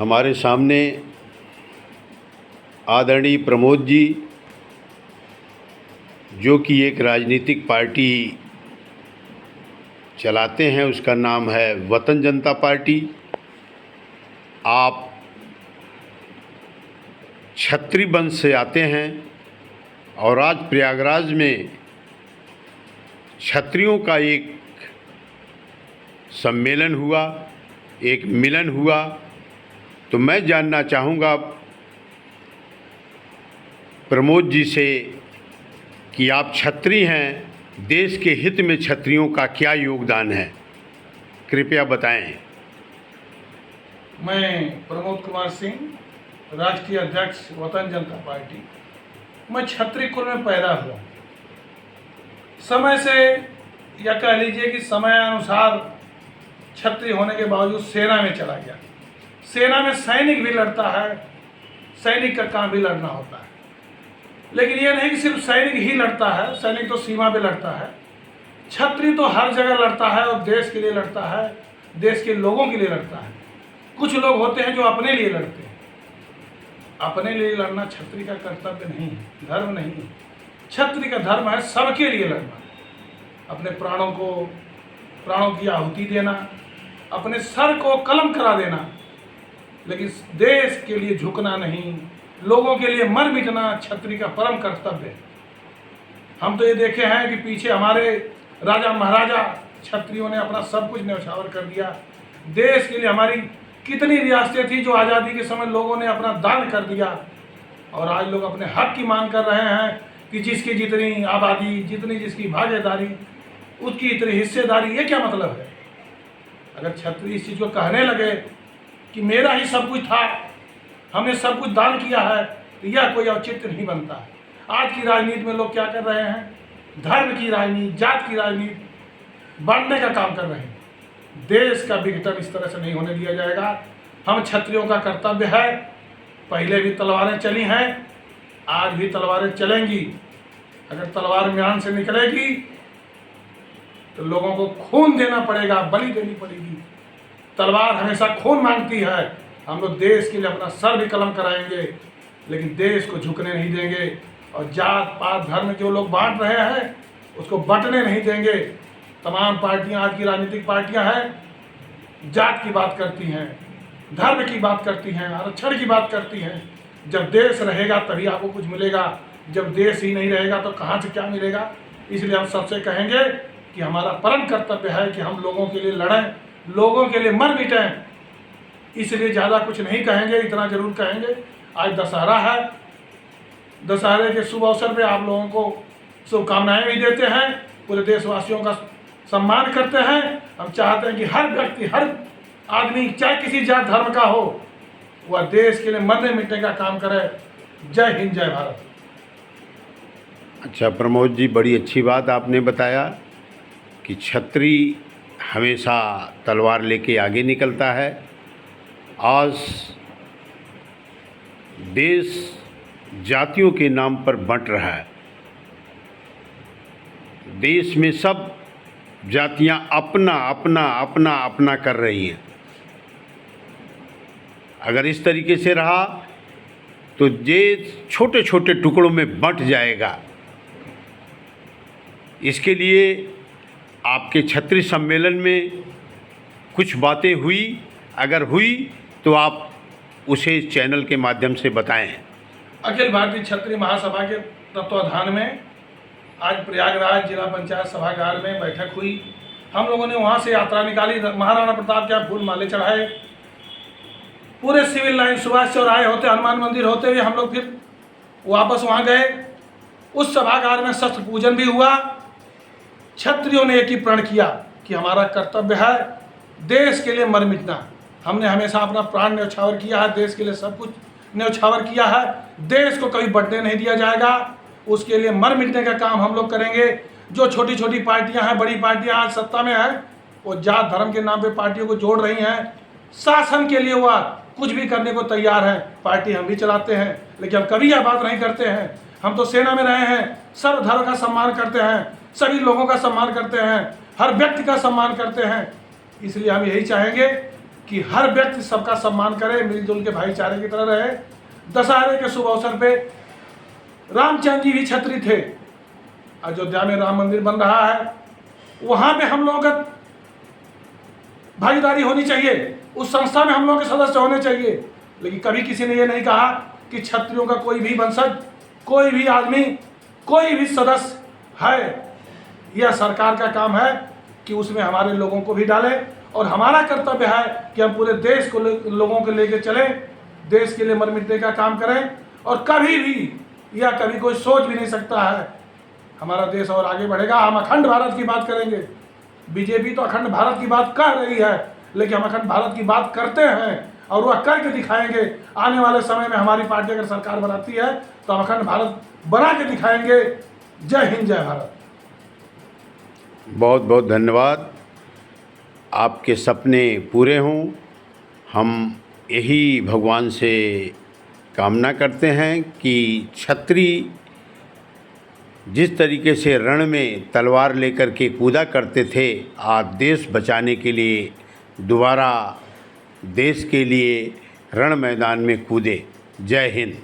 हमारे सामने आदरणीय प्रमोद जी, जो कि एक राजनीतिक पार्टी चलाते हैं, उसका नाम है वतन जनता पार्टी। आप क्षत्रिय वंश से आते हैं और आज प्रयागराज में क्षत्रियों का एक सम्मेलन हुआ, एक मिलन हुआ। तो मैं जानना चाहूँगा प्रमोद जी से कि आप क्षत्रिय हैं, देश के हित में क्षत्रियों का क्या योगदान है, कृपया बताएं। मैं प्रमोद कुमार सिंह, राष्ट्रीय अध्यक्ष वतन जनता पार्टी। मैं क्षत्रिय कुल में पैदा हुआ। समय से या कह लीजिए कि समय अनुसार क्षत्रिय होने के बावजूद सेना में चला गया। सेना में सैनिक भी लड़ता है, सैनिक का काम भी लड़ना होता है। लेकिन ये नहीं कि सिर्फ सैनिक ही लड़ता है, सैनिक तो सीमा पे लड़ता है। क्षत्रिय तो हर जगह लड़ता है और देश के लिए लड़ता है, देश के लोगों के लिए लड़ता है। कुछ लोग होते हैं जो अपने लिए लड़ते हैं। अपने लिए लड़ना क्षत्रिय का कर्तव्य नहीं है, धर्म नहीं है। क्षत्रिय का धर्म है सबके लिए लड़ना, अपने प्राणों की आहुति देना, अपने सर को कलम करा देना, लेकिन देश के लिए झुकना नहीं, लोगों के लिए मर मिटना क्षत्रिय का परम कर्तव्य है। हम तो ये देखे हैं कि पीछे हमारे राजा महाराजा क्षत्रियों ने अपना सब कुछ न्यौछावर कर दिया। देश के लिए हमारी कितनी रियासतें थी जो आज़ादी के समय लोगों ने अपना दान कर दिया, और आज लोग अपने हक की मांग कर रहे हैं कि जिसकी जितनी आबादी, जितनी जिसकी भागीदारी, उसकी इतनी हिस्सेदारी। ये क्या मतलब है? अगर क्षत्रिय इस चीज़ को कहने लगे कि मेरा ही सब कुछ था, हमने सब कुछ दान किया है, तो यह कोई औचित्य नहीं बनता है। आज की राजनीति में लोग क्या कर रहे हैं? धर्म की राजनीति, जात की राजनीति बांटने का काम कर रहे हैं। देश का विघटन इस तरह से नहीं होने दिया जाएगा। हम क्षत्रियों का कर्तव्य है, पहले भी तलवारें चली हैं, आज भी तलवारें चलेंगी। अगर तलवार म्यान से निकलेगी तो लोगों को खून देना पड़ेगा, बलि देनी पड़ेगी। तलवार हमेशा खून मांगती है। हम लोग देश के लिए अपना सर भी कलम कराएंगे, लेकिन देश को झुकने नहीं देंगे। और जात पात धर्म जो लोग बांट रहे हैं उसको बंटने नहीं देंगे। तमाम पार्टियां, आज की राजनीतिक पार्टियां हैं, जात की बात करती हैं, धर्म की बात करती हैं, आरक्षण की बात करती हैं। जब देश रहेगा तभी आपको कुछ मिलेगा, जब देश ही नहीं रहेगा तो कहाँ से क्या मिलेगा? इसलिए हम सबसे कहेंगे कि हमारा परम कर्तव्य है कि हम लोगों के लिए लड़ें, लोगों के लिए मर मिटें। इसलिए ज़्यादा कुछ नहीं कहेंगे, इतना जरूर कहेंगे आज दशहरा है। दशहरे के शुभ अवसर पे आप लोगों को शुभकामनाएं भी देते हैं, पूरे देशवासियों का सम्मान करते हैं। हम चाहते हैं कि हर व्यक्ति, हर आदमी, चाहे किसी जात धर्म का हो, वह देश के लिए मरने मिटने का काम करे। जय हिंद, जय भारत। अच्छा प्रमोद जी, बड़ी अच्छी बात आपने बताया कि क्षत्रिय हमेशा तलवार लेके आगे निकलता है। आज देश जातियों के नाम पर बंट रहा है। देश में सब जातियां अपना अपना अपना अपना कर रही हैं। अगर इस तरीके से रहा तो देश छोटे छोटे टुकड़ों में बंट जाएगा। इसके लिए आपके क्षत्रिय सम्मेलन में कुछ बातें हुई, अगर हुई तो आप उसे चैनल के माध्यम से बताएं। अखिल भारतीय क्षत्रिय महासभा के तत्वाधान में आज प्रयागराज जिला पंचायत सभागार में बैठक हुई। हम लोगों ने वहाँ से यात्रा निकाली, महाराणा प्रताप के फूल माले चढ़ाए, पूरे सिविल लाइन सुभाष चौराहे होते, हनुमान मंदिर होते हुए हम लोग फिर वापस वहाँ गए। उस सभागार में शस्त्र पूजन भी हुआ। क्षत्रियों ने एक ही प्रण किया कि हमारा कर्तव्य है देश के लिए मर मिटना। हमने हमेशा अपना प्राण न्यौछावर किया है, देश के लिए सब कुछ न्यौछावर किया है। देश को कभी बढ़ने नहीं दिया जाएगा, उसके लिए मर मिटने का काम हम लोग करेंगे। जो छोटी छोटी पार्टियां हैं, बड़ी पार्टियां आज सत्ता में हैं, वो जात धर्म के नाम पे पार्टियों को जोड़ रही हैं। शासन के लिए वह कुछ भी करने को तैयार है। पार्टी हम भी चलाते हैं, लेकिन हम कभी यह बात नहीं करते हैं। हम तो सेना में रहे हैं, सब धर्म का सम्मान करते हैं, सभी लोगों का सम्मान करते हैं, हर व्यक्ति का सम्मान करते हैं। इसलिए हम यही चाहेंगे कि हर व्यक्ति सबका सम्मान करे, मिलजुल के भाईचारे की तरह रहे। दशहरे के शुभ अवसर पे रामचंद्र जी भी क्षत्रिय थे। अयोध्या में राम मंदिर बन रहा है, वहां पे हम लोगों का भागीदारी होनी चाहिए, उस संस्था में हम लोगों के सदस्य होने चाहिए। लेकिन कभी किसी ने ये नहीं कहा कि क्षत्रियों का कोई भी वंशज, कोई भी आदमी, कोई भी सदस्य है। यह सरकार का काम है कि उसमें हमारे लोगों को भी डालें, और हमारा कर्तव्य है कि हम पूरे देश को लोगों को लेकर चलें, देश के लिए मर मिटने का काम करें। और कभी भी या कभी कोई सोच भी नहीं सकता है हमारा देश और आगे बढ़ेगा। हम अखंड भारत की बात करेंगे। बीजेपी तो अखंड भारत की बात कर रही है, लेकिन हम अखंड भारत की बात करते हैं और वह करके दिखाएंगे। आने वाले समय में हमारी पार्टी अगर सरकार बनाती है तो हम अखंड भारत बना के दिखाएंगे। जय हिंद, जय भारत। बहुत बहुत धन्यवाद। आपके सपने पूरे हों, हम यही भगवान से कामना करते हैं कि क्षत्रिय जिस तरीके से रण में तलवार लेकर के कूदा करते थे, आज देश बचाने के लिए दोबारा देश के लिए रण मैदान में कूदे। जय हिंद।